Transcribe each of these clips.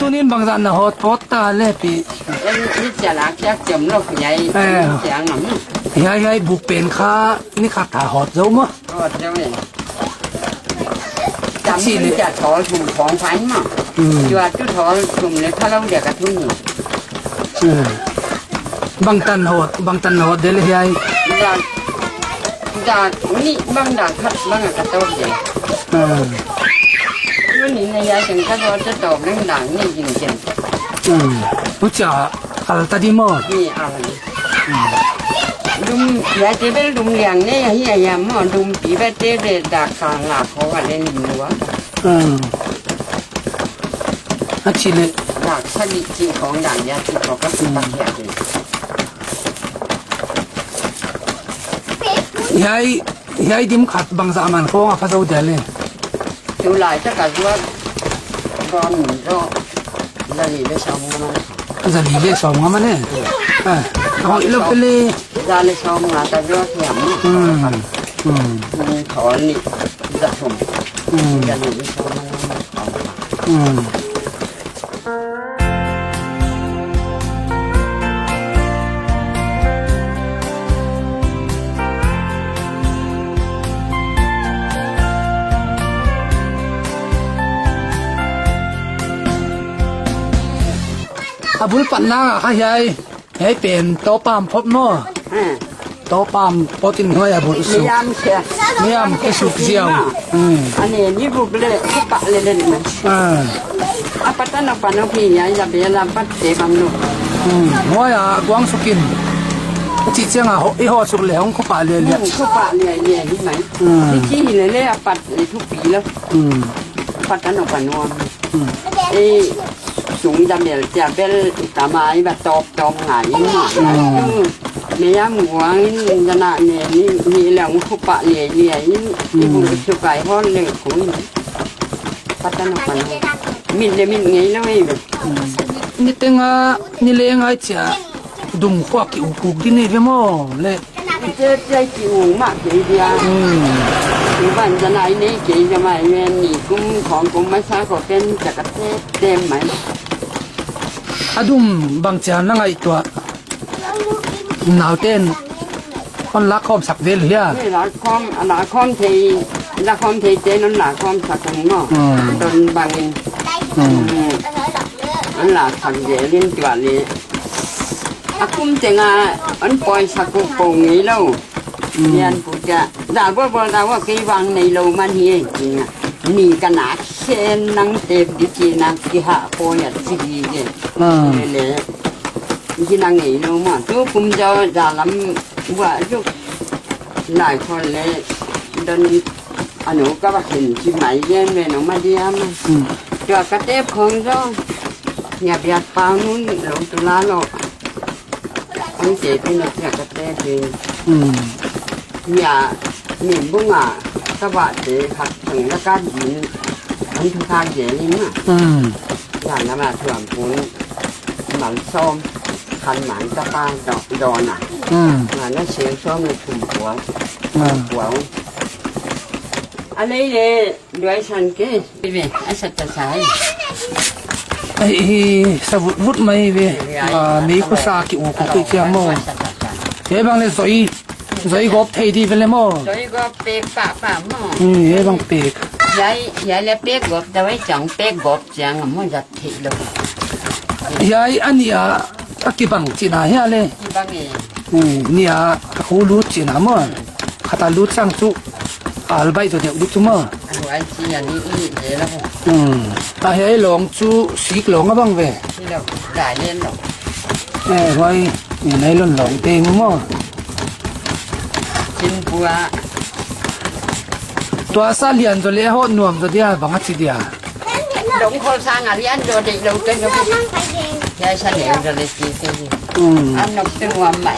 tu nin bang zan na hot pot ta le piนี่จะรักจักจมโลกใหญ่เสียงหนำ yai bu pen kha ni kha ta hot zo mo ก็จะไม่จำที่จะถอถุงของพันมั้งจวดจุดถอถุงเลยถ้าเราเด็กกระทุ่ง bang tan hot de le yai ดานี่บางด่างคัดบางกระโตกใหญ่วันนี้นายถึงก็จะตอบเรื่องด่างนี่จริงๆ pu cha al ta di mo นี่อะไรดุมยายเจ๊เป็นดุมเลี้ยงเนี่ยเฮียยามอดุมปีแบบเจ๊เด็ดดักขางหลักเขาว่าเล่นหัว a chi le ดักสนิทจริงของด่างยาที่เขาก็คือปักแขกเลย yai dim khat bang za man ko nga pha zo de le ดูหลายจะกัดว่าร้อนร้อนแล้วนี่ไม่ชอบมัน za li le so nga ma ne ho ilo pe le จะเลยชอบมันแต่ว่าแถมมันถอนนี่จะชมจะนี่ไม่ชอบมัน abul pat na ha yai pen to pam phop no to pam potin hoi abul พ su ยายามเชียร์ niam ke su jiao อันนี้นี่บุกเลยปะเลยเลยมันอาปัตตานปานพี่ยายจะไปรับปัตเตบัมนุ moi à quang su kin chi chang a ho i ho su le hong ko pa le le เขาปะเนี่ยเนี่ยนี่ไหมที่เลยเลยปัตเลยทุกปีแล้วปัตตานปานวมสูงจำเดี๋ยวจะเป็นตาไม้แบบตอบหงายเนี่ยหมูจะน่ะเนี่ยนี่มีแหล่งเขาปะเนี่ยเนี่ยนี่บุกสุกายห้อนเลยของปัตตานปานมินเลยมินไงแล้วไอ้แบบ ni tenga ni le ngai cha dung khwa ki u di ne ve mo le เจ๊ใจจิ๋วมากเลยเดียวบ้านจะไหนนี่เจ๊จะมาเงินนี่กุ้งของกุ้งไม่ช้าก็เป็นจักรเทศเต็มไหม adum bang cha na ngai to naw ten kon la khom sak vel hia นี่ละคอมทีเจ๊นั่นละคอมสักหนึ่งเนาะตอนบางนั่นละสักเดี๋ยวเล่นตัวเลยอาคุ้มเจงอันปล่อยสักกุปงนี้แล้วเรียนปุ๊จะด่าว่ากี่วังในโลมันเฮียจริงอ่ะนี่กันหนักเช่นนั่งเต็มดิจีนักที่หาปอยจีเนี่ยเลยที่นั่งในโลมันตัวคุ้มจะลำว่าจุกหลายคนเลยโดนอันนู้ก็ว่าเห็นที่ไหมเย็นเลยน้องมาเดียมจะกระเตบของเจ้าอย่าเบียดปานุ่นหลงตุลาหรอกอันเจ็บที่เราจะกระเตบเลยอย่าหมิ่นบุ้งอ่ะสวัสดีขัดถึงแล้วก็ยินอันทุกทางเจ๋งมากอย่าละมาถ่วงปุ้นหมันส้มคันหมันกระป้าดอนอ่ะมันน่าเสียงส้มในถุงหัวอะไรเลยด้วยฉันก็ไปเว้ยไอ้สัตว์สาย ai sa vut mai ve mi ko sa ki u ko ki cha mo e bang le zoi gop thei di vele mo โดยก็เป๊กปะหม้อ e bang pek ยายเลยเป๊กกบแต่ไว้จังเป๊กกบจังมันจะถี่ลง yai ania akibang china hia le ที่บางเอง nia khu lu china mo khata lu chang chu albai to de lu chu mo ไอ้ที่อันนี้เดี๋ยวแล้ว ta hei long chu sik long abang ve ที่เราได้เล่นหรอก hoi ni nai lon long te mo กินปัว tua sa lian zo le ho nuam zo dia bang chi dia หลงคนสร้างอะไรอันโดดลงกันก็ยายเฉลียวจะเลยจีกันอันนกตัวใหม่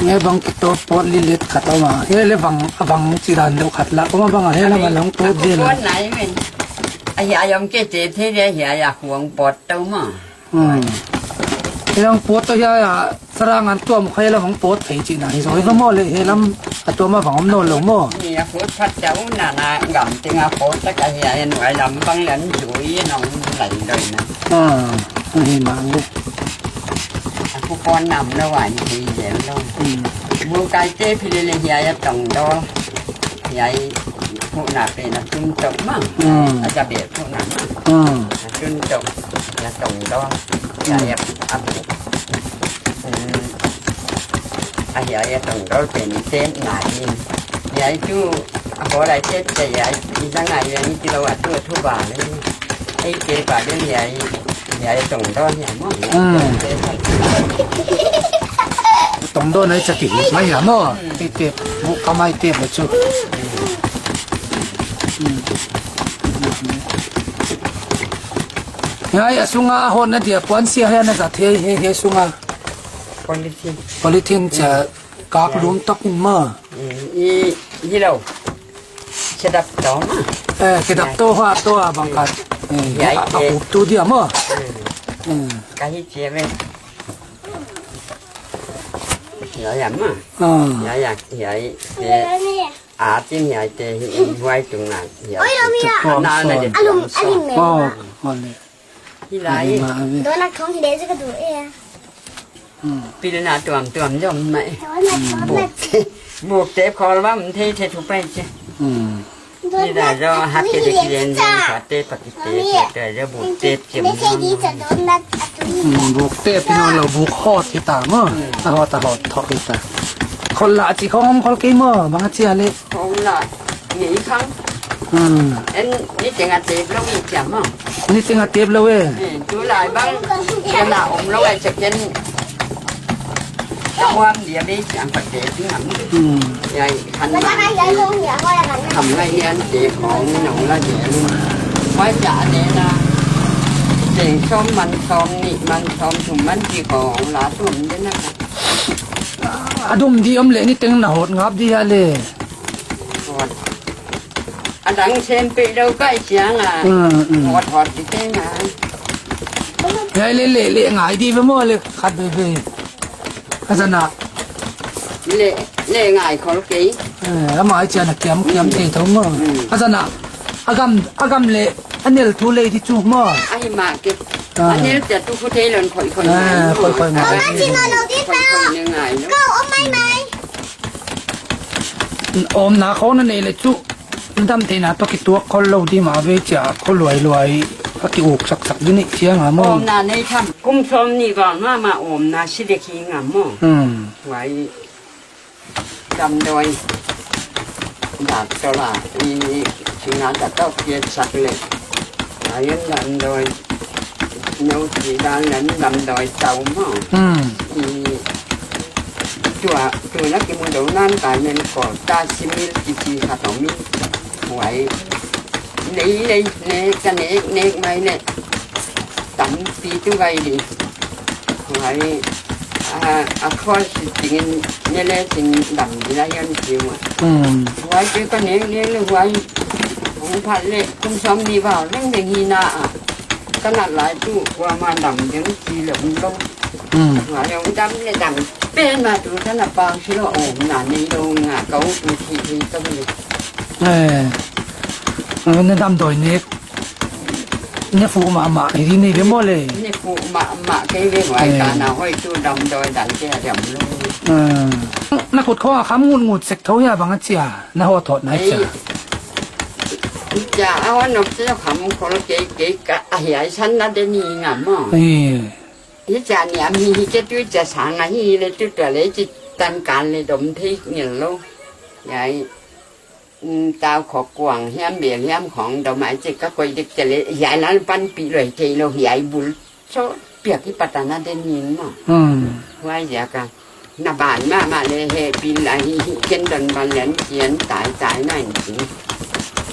nghe bang to pot li let khata ma he le bang chi ran lo khat la ko ma bang he la ma long to de ตัว la ไหนมันไอ้ยายอมเกจเทเรียยายห่วงปอดเต้ามา he Ilang poto ya serangan tua mo kaya lang pot thei chi na hi so ka mo le helam ato ma bangom no lo mo นี่พูดพัดเจ้าหน้าหน้ากำติงอาโคตะกะเฮียหน่วยลำบังหลันจุยน้องไหลเลยนะ hi ma le ผู้ปอนนำระหว่างทีเดียวลงบูกายเจ้พิเรเฮียต้องดอเฮียผู้หน้าเป็นจุนจบมั่งอาจจะเบียดผู้หน้าจุนจบและต้องดอเฮียอับเฮียต้องดอเป็นเส้นหนาอินเฮียจูขออะไรเจ็ดใจเฮียตั้งไงเฮียนี่ที่เราอัดตัวทุบาเลยไอ้เก็บาเรื่องเฮียต้องดอเฮียมั่ง tong do nai chaki mai ya mo ti te bu ka mai te le chu ngai asunga hon na dia pon sia ha na za the he sunga คนที่ polythene cha kak lum tok in ma อีเราเสดับต่อมา ke dap to ha to bang ka ya a up tu dia mo กายเจียเว้ยเดี๋ยวอย่างมาเดี๋ยวอยากเดี๋ยวเดี๋ยวอาจจะเดี๋ยวจะไว้ตรงนั้นเดี๋ยวน่าจะเดี๋ยวที่ไร Đó là không thì để cho cái đuổi à. ปีนาตัวมย่อมไหม Đó là บวกเจ็บคอว่ามันเทถูกไปใช่ที่ได้เราหักเกล็ดเรียนขาเตะปฏิเสธแต่เราบวกเจ็บเจ็บ mấy cái gì cho đó là bu te pino lo bu khot ki ta mo ta hot thok ki ta khol la chi khom khol ki mo bang chi ale เขาละหนีครั้งเอ็นนี่จังอาเจ็บแล้วมีจำมั้ง ni tinga tep lo we ดูหลายบ้างขณะอมแล้วไอ้จะเป็นความเดียวได้จังปฏิเสธหนังใหญ่ขัน Mà มา ta hay vậy luôn vậy thôi là cảnh ทำไรเงี้ยเจ็บของหนูละเดี๋ยวไว้จ่าเนี่ยนะเจ๋งชมมันชมนี่มันชมถุงมันจีของหลาตุ่มด้วยนะคะ adum di om le ni teng na hot ngap di ale อันดังเชนปีเราใกล้เสียงอ่ะถอดที่เต้นงาน ya le ngai di ve mo le khat be be asana เล่ง่ายของกี้ ama cha na kiam te tho mo asana agam le anel thu le di chu mo ไอ้มาเก็บอันนี้จะตู้พุทธเลินข่อย ค่อยๆ Con ăn xin nó đầu tiên ข่อย tao ยังไงเนาะ Cô ôm mày mày om na kho na ne le chu dam te na to ki tu khol lo di ma ve cha khol loi a ki uk sak ni chiang ha โอ mo มนาในถ้ำกุ้มชมนี่ก่อนมาโอมนาชิเดคีงามโมไว้จำโดยดาบตลาดนี่ชิงานจะต้องเกียรสักเลยอายุจำโดยโนสีดานนั้นจำโดยเจ้าโมตัวนักกิมดูนั่นตายเป็นก่อตาซิมิลจีขาตอมิไว้นี่เลยเนกันเนกไม่เนี่ยตั้งปีตัวไงดิไว้ข้อจริงเนี่ยเลยจริงดำดีนะยันจิ๋วไว้ก็เนกเลยไว้ผมพัดเลยคุณชมดีว่าเรื่องอย่างนี้นะขนาดหลายตู้ว่ามาดำยังจีเหลืองลงไว้ยังดำเนี่ยดำเป็นมาดูท่านปางชิโร่โอ้หนาในโรงงานเขาดูทีต้องเลย ne dam doi ne fu ma ri ne be mo le นี่กูมาเกี่ยวไว้การเอาไว้ตู้ดำโดยดันแก่ดำลง na kut kho kham ngut sek tho ya bang chia na ho thot nai cha จะเอาหนุ่มเจ้าขำคนเก๋ๆกะไอ้ฉันนั่นเดนี่งามมั้งยี่จานเนี่ยมีจะด้วยจะสางไอ้เลยจุดตัวเลยจิตตันการเลยดมที่เงี้ยลงใหญ่ตาขอกวางแฮมเบียร์แฮมของดอกไม้จิกก็คอยเด็กจะเลยใหญ่นั้นปั้นปีเลยใจเราใหญ่บุญโซเปียกที่ปัตตานาเดนินมั้งไว้อยากกันนาบานมาเลยเฮปีไหลเขียนดันบันเหลนเขียนตายนั่นจริง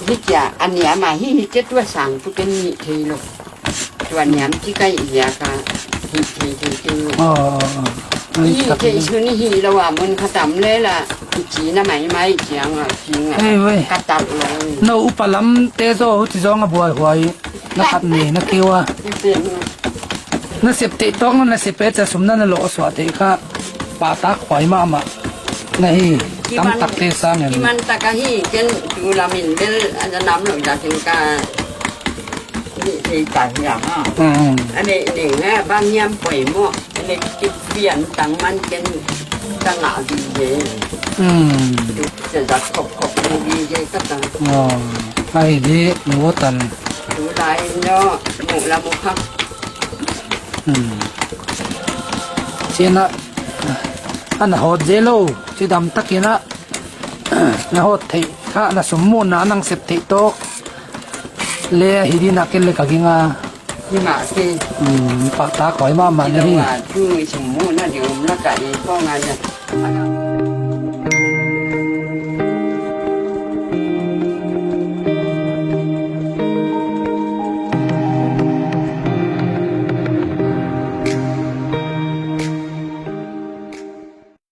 ที่จะอันเนี้ยมาที่จะตัวสั่งตัวเป็นนิทีลูกตัวเนี้ยที่ใกล้อยากกันทีที่ชื่อนี่ฮีเราว่ามันขตำเลยล่ะจีน่ะไม่เจียงอ่ะจริงอ่ะกระตัดเลย no upalam te zo ti zo nga buai huai na khat ni na kiwa na sip te tong na sip pe cha sumna na lo so te kha pa ta khoi ma ma na hi tam tak te sa ne Kiman takahi ken tulamin bel ada nam lo ja ken ka ni tai ya ha อันนี้นี่นะบางยามป่วยหม้ออันนี้ติดเปลี่ยนตังมันเป็นตังหนาดีเย่จะจัดขบดีเย่ก็ตัง อ๋อไอ้นี่หนูตัน ดูลายเนาะหมูละหมูครับ เชนะอันหดเจโลจีดำตะกินะนะหดเทข้านะสมมุตินะนังเสพติโตเลี้ยหิดีนักเกลกะกิงา ที่มาที่ ปากตาขอยมามัน ที่ นี่ ว่าชื่อสมมุติน่าจะมันละกันก็งานเนี่ย